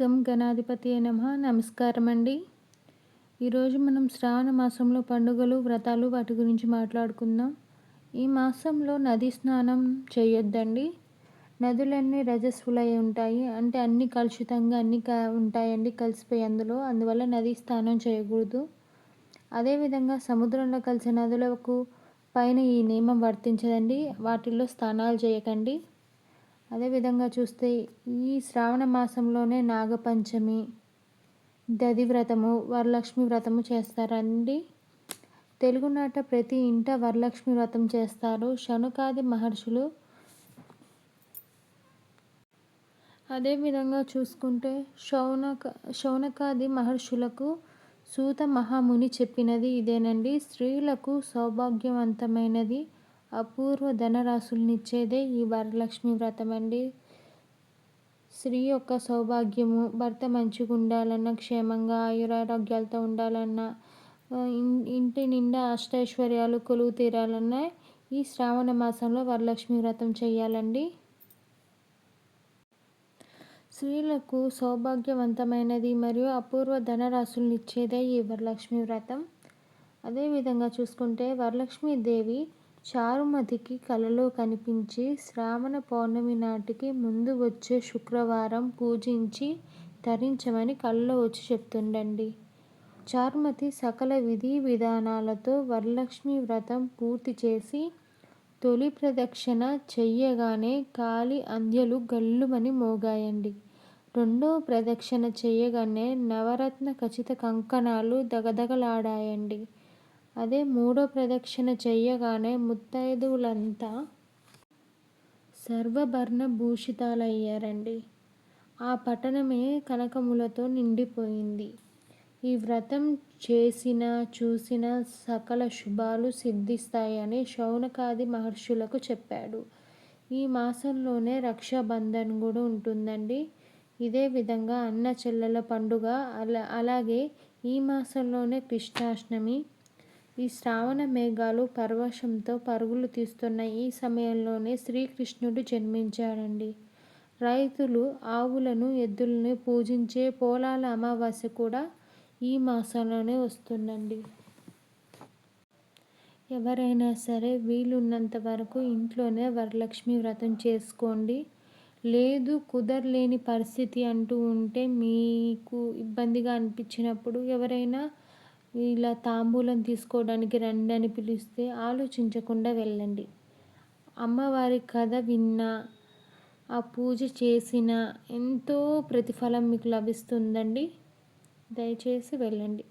గం గణాధిపతియే నమః. నమస్కారం అండి. ఈరోజు మనం శ్రావణ మాసంలో పండుగలు, వ్రతాలు వాటి గురించి మాట్లాడుకుందాం. ఈ మాసంలో నది స్నానం చేయొద్దండి. నదులన్నీ రజస్సులై ఉంటాయి. అంటే అన్నీ కలుషితంగా ఉంటాయండి, కలిసిపోయి అందువల్ల నది స్నానం చేయకూడదు. అదేవిధంగా సముద్రంలో కలిసే నదులకు పైన ఈ నియమం వర్తించదండి. వాటిల్లో స్నానాలు చేయకండి. అదేవిధంగా చూస్తే ఈ శ్రావణ మాసంలోనే నాగపంచమి, దది వ్రతము, వరలక్ష్మి వ్రతము చేస్తారండి. తెలుగునాట ప్రతి ఇంట వరలక్ష్మి వ్రతం చేస్తారు శౌనకాది మహర్షులు. అదేవిధంగా చూసుకుంటే శౌనకాది మహర్షులకు సూత మహాముని చెప్పినది ఇదేనండి. స్త్రీలకు సౌభాగ్యవంతమైనది, అపూర్వ ధనరాశులనిచ్చేదే ఈ వరలక్ష్మి వ్రతం అండి. స్త్రీ యొక్క సౌభాగ్యము, భర్త మంచిగా ఉండాలన్నా, క్షేమంగా ఆయురారోగ్యాలతో ఉండాలన్నా, ఇంటి నిండా అష్టైశ్వర్యాలు కొలువు తీరాలన్నా ఈ శ్రావణ మాసంలో వరలక్ష్మి వ్రతం చేయాలండి. స్త్రీలకు సౌభాగ్యవంతమైనది మరియు అపూర్వ ధనరాశులనిచ్చేదే ఈ వరలక్ష్మి వ్రతం. అదేవిధంగా చూసుకుంటే వరలక్ష్మీదేవి చారుమతికి కలలో కనిపించి శ్రావణ పౌర్ణమి నాటికి ముందు వచ్చే శుక్రవారం పూజించి తరించమని కలలో వచ్చి చెప్తుండండి. చారుమతి సకల విధి విధానాలతో వరలక్ష్మి వ్రతం పూర్తి చేసి తొలి ప్రదక్షిణ చెయ్యగానే కాలి అంధ్యలు గల్లుమని మోగాయండి. రెండో ప్రదక్షిణ చెయ్యగానే నవరత్న ఖచిత కంకణాలు దగదగలాడాయండి. అదే మూడో ప్రదక్షిణ చెయ్యగానే ముత్తైదువులంతా సర్వభరణ భూషితాలయ్యారండి. ఆ పట్టణమే కనకములతో నిండిపోయింది. ఈ వ్రతం చేసిన చూసిన సకల శుభాలు సిద్ధిస్తాయని శౌనకాది మహర్షులకు చెప్పాడు. ఈ మాసంలోనే రక్షాబంధన్ కూడా ఉంటుందండి. ఇదే విధంగా అన్న చెల్లెల పండుగ. అలాగే ఈ మాసంలోనే కృష్ణాష్టమి. ఈ శ్రావణ మేఘాలు పరవశంతో పరుగులు తీస్తున్న ఈ సమయంలోనే శ్రీకృష్ణుడు జన్మించాడండి. రైతులు ఆవులను, ఎద్దులను పూజించే పోలాల అమావాస్య కూడా ఈ మాసంలోనే వస్తుందండి. ఎవరైనా సరే వీలున్నంత వరకు ఇంట్లోనే వరలక్ష్మి వ్రతం చేసుకోండి. లేదు కుదరలేని పరిస్థితి అంటూ ఉంటే, మీకు ఇబ్బందిగా అనిపించినప్పుడు ఎవరైనా ఇలా తాంబూలం తీసుకోవడానికి రండి అని పిలిస్తే ఆలోచించకుండా వెళ్ళండి. అమ్మవారి కథ విన్నా, ఆ పూజ చేసిన ఎంతో ప్రతిఫలం మీకు లభిస్తుందండి. దయచేసి వెళ్ళండి.